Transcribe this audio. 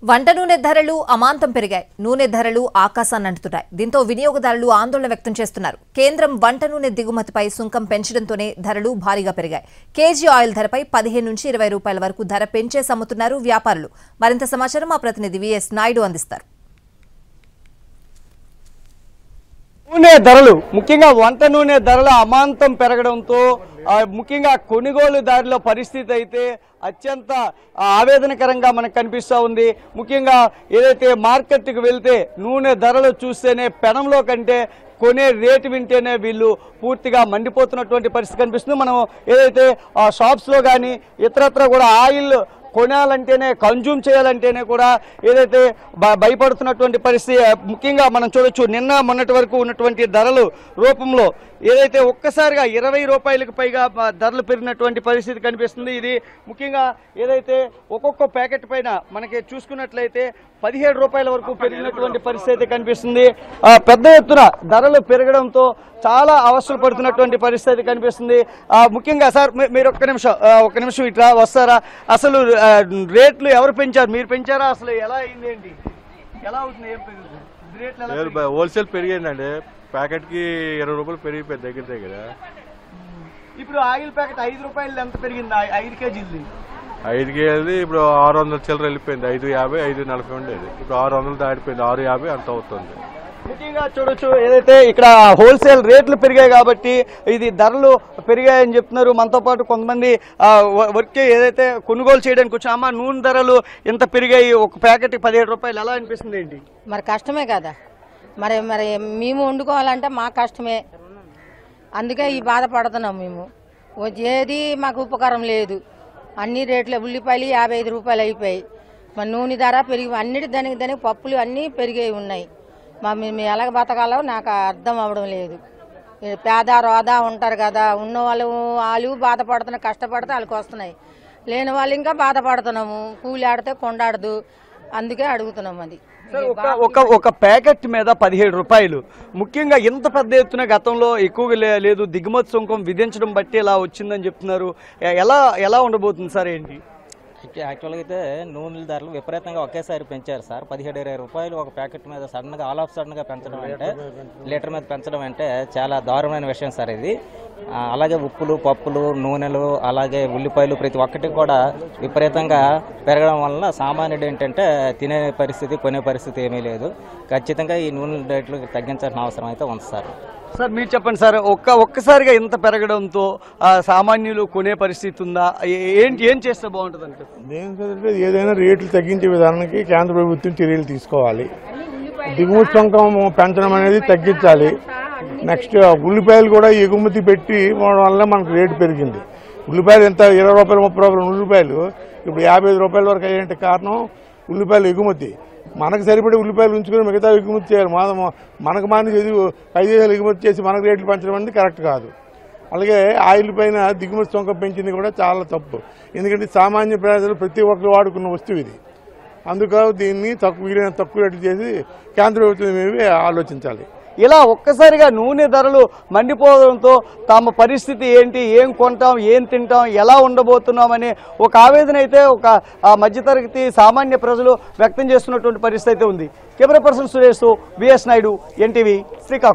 వంట నూనె ధరలు అమాంతం పెరిగాయి. నూనె ధరలు ఆకాశాన్ని అంటుతున్నాయి. దీంతో వినియోగదారులు ఆందోళన వ్యక్తం చేస్తున్నారు. కేంద్రం వంట నూనె దిగుమతిపై సుంకం పెంచడంతోనే ధరలు భారీగా పెరిగాయి. కేజీ ఆయిల్ ధరపై 15 నుంచి 20 రూపాయల వరకు ధర పెంచేసి అమ్ముతున్నారు వ్యాపారులు. మరింత సమాచారం మా ప్రతినిధి విఎస్ నాయుడు అందిస్తారు. నూనె ధరలు ముఖ్యంగా వంట నూనె ధరల అమాంతం పెరగడంతో ముఖ్యంగా కొనుగోలుదారుల పరిస్థితి అయితే అత్యంత ఆవేదనకరంగా మనకు కనిపిస్తూ ఉంది. ముఖ్యంగా ఏదైతే మార్కెట్కి వెళ్తే నూనె ధరలు చూస్తేనే పెనంలో కంటే కొనే రేటు వింటేనే వీళ్ళు పూర్తిగా మండిపోతున్నటువంటి పరిస్థితి కనిపిస్తుంది. మనం ఏదైతే షాప్స్లో కానీ ఇతరత్ర కూడా ఆయిల్ కొనాలంటేనే కన్జ్యూమ్ చేయాలంటేనే కూడా ఏదైతే భయపడుతున్నటువంటి పరిస్థితి ముఖ్యంగా మనం చూడొచ్చు. నిన్న మొన్నటి వరకు ఉన్నటువంటి ధరలు రూపంలో ఏదైతే ఒక్కసారిగా 20 రూపాయలకు పైగా ధరలు పెరిగినటువంటి పరిస్థితి కనిపిస్తుంది. ఇది ముఖ్యంగా ఏదైతే ఒక్కొక్క ప్యాకెట్ పైన మనకి చూసుకున్నట్లయితే 17 రూపాయల వరకు పెరిగినటువంటి పరిస్థితి కనిపిస్తుంది. పెద్ద ఎత్తున ధరలు పెరగడంతో చాలా అవస్థలు పడుతున్నటువంటి పరిస్థితి కనిపిస్తుంది. ముఖ్యంగా సార్ మీరు ఒక్క నిమిషం ఇట్లా వస్తారా? అసలు రేట్లు ఎవరు పెంచారు? మీరు పెంచారా? అసలు ఎలా అయింది, ఏంటి, ఎలా అవుతుంది, ఏం పెరుగుతుంది? హోల్సేల్ పెరిగిందండి. ప్యాకెట్ కి 20 రూపాయలు పెరిగిపోయింది దగ్గర. ఇప్పుడు ఆయిల్ ప్యాకెట్ 5 రూపాయలు ఎంత పెరిగింది? 5 కేజీలు 5 కేజీలు ఇప్పుడు 600 చిల్లర వెళ్ళిపోయింది. 550, 540 ఉండేది. ఇప్పుడు 600 దాటిపోయింది. 650 అంత అవుతుంది. ముఖ్యంగా చూడొచ్చు ఏదైతే ఇక్కడ హోల్సేల్ రేట్లు పెరిగాయి కాబట్టి ఇది ధరలు పెరిగాయని చెప్తున్నారు. మనతో పాటు కొంతమంది వర్క్ ఏదైతే కొనుగోలు చేయడానికి వచ్చి అమ్మ నూనె ధరలు ఎంత పెరిగాయి, ఒక ప్యాకెట్ 17 రూపాయలు, ఎలా అనిపిస్తుంది ఏంటి? మరి కష్టమే కదా, మరి మరి మేము వండుకోవాలంటే మా కష్టమే. అందుకే ఈ బాధపడుతున్నాం మేము. ఏది మాకు ఉపకారం లేదు. అన్ని రేట్లు ఉల్లిపాయలు 55 రూపాయలు అయిపోయాయి. మరి నూనె ధర పెరిగి అన్నిటి దానికి పప్పులు అన్నీ పెరిగాయి ఉన్నాయి. మేము ఎలాగ బతకాలో నాకు అర్థం అవ్వడం లేదు. పేద రోదా ఉంటారు కదా, ఉన్న వాళ్ళు బాధపడుతున్నారు. కష్టపడితే వాళ్ళకి వస్తున్నాయి, లేని వాళ్ళు ఇంకా బాధపడుతున్నాము. కూలి ఆడితే కొండాడదు, అందుకే అడుగుతున్నాం. అది ఒక ప్యాకెట్ మీద 17 రూపాయలు. ముఖ్యంగా ఇంత పెద్ద ఎత్తున గతంలో ఎక్కువగా లేదు. దిగుమతి సుంకం విధించడం బట్టి ఇలా వచ్చిందని చెప్తున్నారు. ఎలా ఉండబోతుంది సార్ ఏంటి? యాక్చువల్గా అయితే నూనెల ధరలు విపరీతంగా ఒకేసారి పెంచారు సార్. 17-20 రూపాయలు ఒక ప్యాకెట్ మీద సడన్గా ఆల్ ఆఫ్ సడన్గా పెంచడం అంటే, లీటర్ మీద పెంచడం అంటే చాలా దారుణమైన విషయం సార్ ఇది. అలాగే ఉప్పులు, పప్పులు, నూనెలు, అలాగే ఉల్లిపాయలు ప్రతి ఒక్కటి కూడా విపరీతంగా పెరగడం వలన సామాన్యుడు ఏంటంటే తినే పరిస్థితి, కొనే పరిస్థితి ఏమీ లేదు. ఖచ్చితంగా ఈ నూనెల రేట్లు తగ్గించాల్సిన అవసరం అయితే ఉంది సార్. సార్ మీరు చెప్పండి సార్, ఒక్కసారిగా ఇంత పెరగడంతో సామాన్యులు కొనే పరిస్థితి ఉందా? ఏం చేస్తే బాగుంటుంది అంటే? దేనికంటే ఏదైనా రేట్లు తగ్గించే విధానానికి కేంద్ర ప్రభుత్వం చర్యలు తీసుకోవాలి. దిగుమతి సుంకం పెంచడం అనేది తగ్గించాలి. నెక్స్ట్ ఉల్లిపాయలు కూడా ఎగుమతి పెట్టి వల్ల మనకు రేటు పెరిగింది. ఉల్లిపాయలు ఎంత 20 రూపాయలు, 30 రూపాయలు ఉల్లిపాయలు ఇప్పుడు 55 రూపాయల వరకు అయ్యేంటే కారణం ఉల్లిపాయలు ఎగుమతి. మనకు సరిపడే ఉల్లిపాయలు ఉంచుకొని మిగతా ఎగుమతి చేయాలి. మనకు మాని 5 దేశాలు ఎగుమతి చేసి మనకు రేట్లు పెంచడం అనేది కరెక్ట్ కాదు. అలాగే ఆయిల్ పైన దిగుమతి సుంకం పెంచింది కూడా చాలా తప్పు. ఎందుకంటే సామాన్య ప్రజలు ప్రతి ఒక్కరు వాడుకున్న వస్తువు ఇది. అందుకు దీన్ని తక్కువ రేట్లు చేసి కేంద్ర ప్రభుత్వం ఆలోచించాలి. ఇలా ఒక్కసారిగా నూనె ధరలు మండిపోవడంతో తమ పరిస్థితి ఏంటి, ఏం కొంటాం, ఏం తింటాం, ఎలా ఉండబోతున్నామని ఒక ఆవేదన అయితే ఒక మధ్యతరగతి సామాన్య ప్రజలు వ్యక్తం చేస్తున్నటువంటి పరిస్థితి అయితే ఉంది. Camera person Suresh, VS Naidu, NTV, Srikakulam.